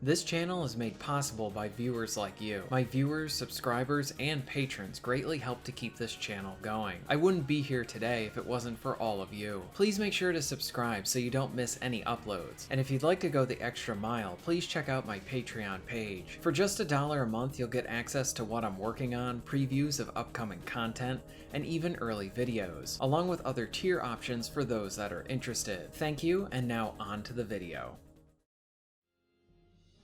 This channel is made possible by viewers like you. My viewers, subscribers, and patrons greatly help to keep this channel going. I wouldn't be here today if it wasn't for all of you. Please make sure to subscribe so you don't miss any uploads. And if you'd like to go the extra mile, please check out my Patreon page. For just $1 a month, you'll get access to what I'm working on, previews of upcoming content, and even early videos, along with other tier options for those that are interested. Thank you, and now on to the video.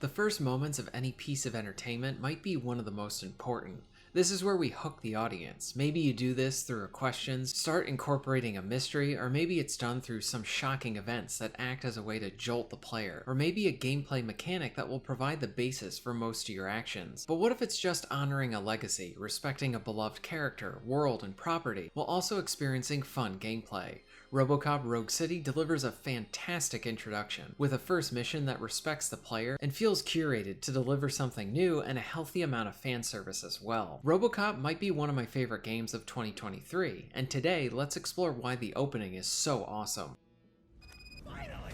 The first moments of any piece of entertainment might be one of the most important. This is where we hook the audience. Maybe you do this through questions, start incorporating a mystery, or maybe it's done through some shocking events that act as a way to jolt the player, or maybe a gameplay mechanic that will provide the basis for most of your actions. But what if it's just honoring a legacy, respecting a beloved character, world, and property, while also experiencing fun gameplay? Robocop Rogue City delivers a fantastic introduction, with a first mission that respects the player and feels curated to deliver something new and a healthy amount of fan service as well. Robocop might be one of my favorite games of 2023, and today let's explore why the opening is so awesome. Finally,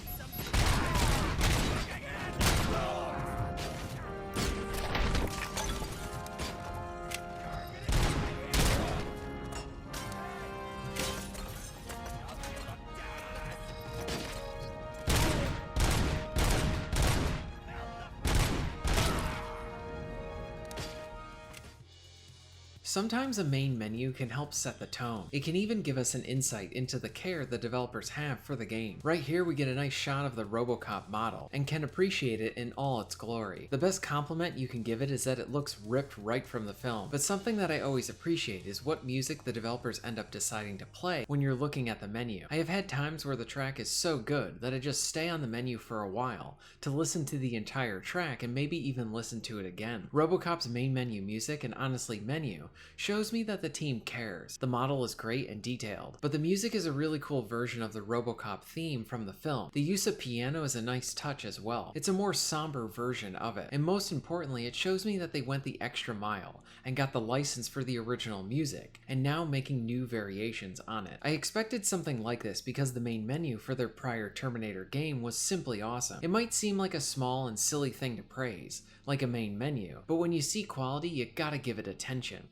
Sometimes a main menu can help set the tone. It can even give us an insight into the care the developers have for the game. Right here we get a nice shot of the Robocop model, and can appreciate it in all its glory. The best compliment you can give it is that it looks ripped right from the film, but something that I always appreciate is what music the developers end up deciding to play when you're looking at the menu. I have had times where the track is so good that I just stay on the menu for a while to listen to the entire track and maybe even listen to it again. Robocop's main menu music, and honestly menu, shows me that the team cares. The model is great and detailed, but the music is a really cool version of the Robocop theme from the film. The use of piano is a nice touch as well. It's a more somber version of it, and most importantly, it shows me that they went the extra mile and got the license for the original music, and now making new variations on it. I expected something like this because the main menu for their prior Terminator game was simply awesome. It might seem like a small and silly thing to praise, like a main menu, but when you see quality, you gotta give it attention.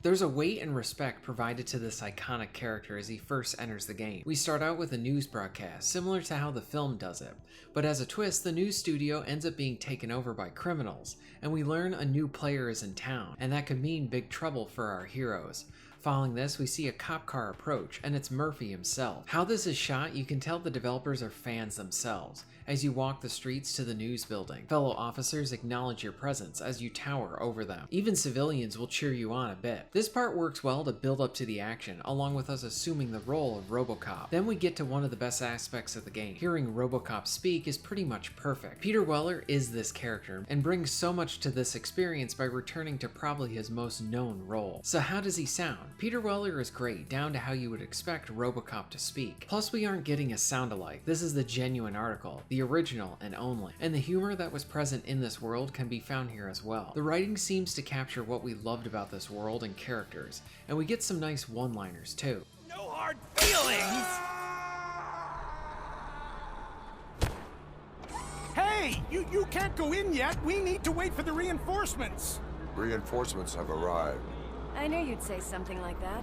There's a weight and respect provided to this iconic character as he first enters the game. We start out with a news broadcast, similar to how the film does it, but as a twist, the news studio ends up being taken over by criminals, and we learn a new player is in town, and that could mean big trouble for our heroes. Following this, we see a cop car approach, and it's Murphy himself. How this is shot, you can tell the developers are fans themselves. As you walk the streets to the news building, fellow officers acknowledge your presence as you tower over them. Even civilians will cheer you on a bit. This part works well to build up to the action, along with us assuming the role of Robocop. Then we get to one of the best aspects of the game. Hearing Robocop speak is pretty much perfect. Peter Weller is this character, and brings so much to this experience by returning to probably his most known role. So how does he sound? Peter Weller is great, down to how you would expect Robocop to speak. Plus we aren't getting a sound-alike. This is the genuine article, the original and only. And the humor that was present in this world can be found here as well. The writing seems to capture what we loved about this world and characters, and we get some nice one-liners too. no hard feelings! Hey, you can't go in yet. We need to wait for the reinforcements. Reinforcements have arrived. I knew you'd say something like that.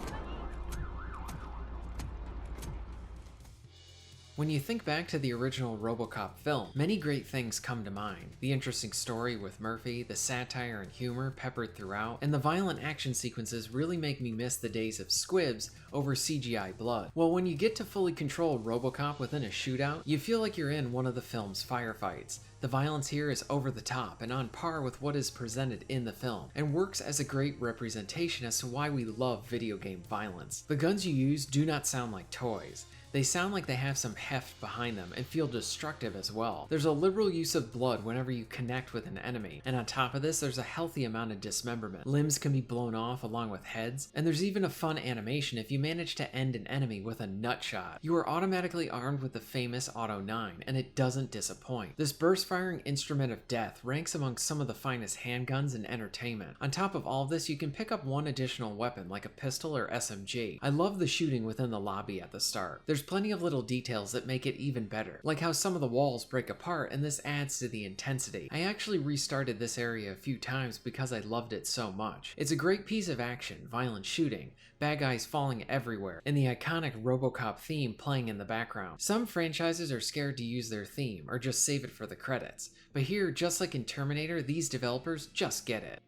When you think back to the original Robocop film, many great things come to mind. The interesting story with Murphy, the satire and humor peppered throughout, and the violent action sequences really make me miss the days of squibs over CGI blood. Well, when you get to fully control Robocop within a shootout, you feel like you're in one of the film's firefights. The violence here is over the top and on par with what is presented in the film, and works as a great representation as to why we love video game violence. The guns you use do not sound like toys. They sound like they have some heft behind them and feel destructive as well. There's a liberal use of blood whenever you connect with an enemy, and on top of this there's a healthy amount of dismemberment. Limbs can be blown off along with heads, and there's even a fun animation if you manage to end an enemy with a nut shot. You are automatically armed with the famous Auto 9, and it doesn't disappoint. This burst firing instrument of death ranks among some of the finest handguns in entertainment. On top of all of this, you can pick up one additional weapon like a pistol or SMG. I love the shooting within the lobby at the start. There's plenty of little details that make it even better, like how some of the walls break apart, and this adds to the intensity. I actually restarted this area a few times because I loved it so much. It's a great piece of action, violent shooting, bad guys falling everywhere, and the iconic Robocop theme playing in the background. Some franchises are scared to use their theme or just save it for the credits, but here, just like in Terminator, these developers just get it.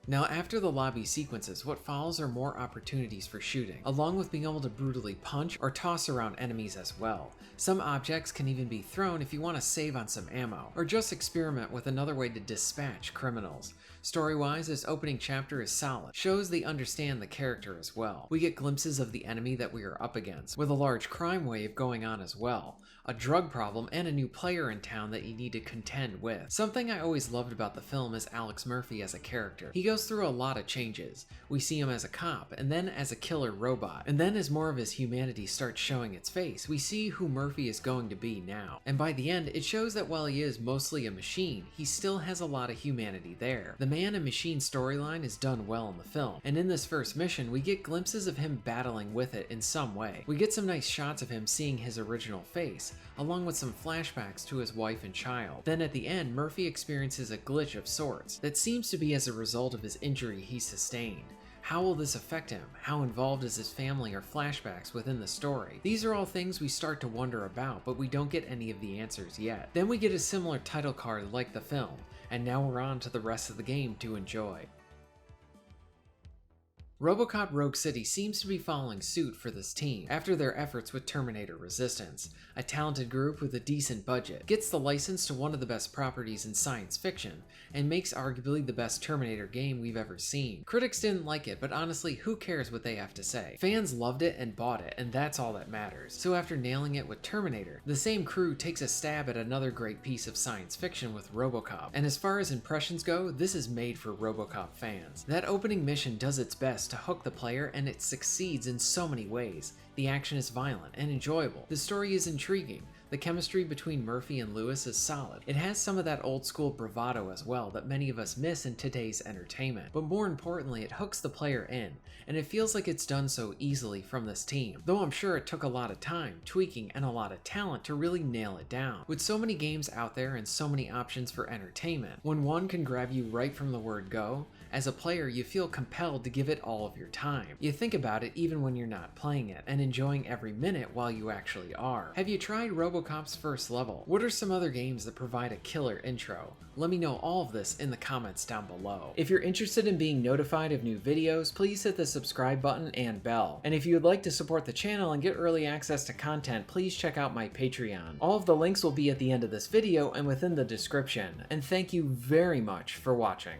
Now, after the lobby sequences, what follows are more opportunities for shooting, along with being able to brutally punch or toss around enemies as well. Some objects can even be thrown if you want to save on some ammo, or just experiment with another way to dispatch criminals. Story-wise, this opening chapter is solid, shows they understand the character as well. We get glimpses of the enemy that we are up against, with a large crime wave going on as well, a drug problem, and a new player in town that you need to contend with. Something I always loved about the film is Alex Murphy as a character. He goes through a lot of changes. We see him as a cop, and then as a killer robot, and then as more of his humanity starts showing its face, we see who Murphy is going to be now. And by the end, it shows that while he is mostly a machine, he still has a lot of humanity there. The man and machine storyline is done well in the film, and in this first mission, we get glimpses of him battling with it in some way. We get some nice shots of him seeing his original face, along with some flashbacks to his wife and child. Then at the end, Murphy experiences a glitch of sorts that seems to be as a result of his injury he sustained. How will this affect him? How involved is his family or flashbacks within the story? These are all things we start to wonder about, but we don't get any of the answers yet. Then we get a similar title card like the film, and now we're on to the rest of the game to enjoy. Robocop Rogue City seems to be following suit for this team after their efforts with Terminator Resistance. A talented group with a decent budget gets the license to one of the best properties in science fiction and makes arguably the best Terminator game we've ever seen. Critics didn't like it, but honestly, who cares what they have to say? Fans loved it and bought it, and that's all that matters. So after nailing it with Terminator, the same crew takes a stab at another great piece of science fiction with Robocop. And as far as impressions go, this is made for Robocop fans. That opening mission does its best to hook the player, and it succeeds in so many ways. The action is violent and enjoyable. The story is intriguing. The chemistry between Murphy and Lewis is solid. It has some of that old school bravado as well that many of us miss in today's entertainment. But more importantly, it hooks the player in, and it feels like it's done so easily from this team. Though I'm sure it took a lot of time, tweaking, and a lot of talent to really nail it down. With so many games out there and so many options for entertainment, when one can grab you right from the word go, as a player you feel compelled to give it all of your time. You think about it even when you're not playing it, and enjoying every minute while you actually are. Have you tried Robocop's first level? What are some other games that provide a killer intro? Let me know all of this in the comments down below. If you're interested in being notified of new videos, please hit the subscribe button and bell. And if you would like to support the channel and get early access to content, please check out my Patreon. All of the links will be at the end of this video and within the description. And thank you very much for watching.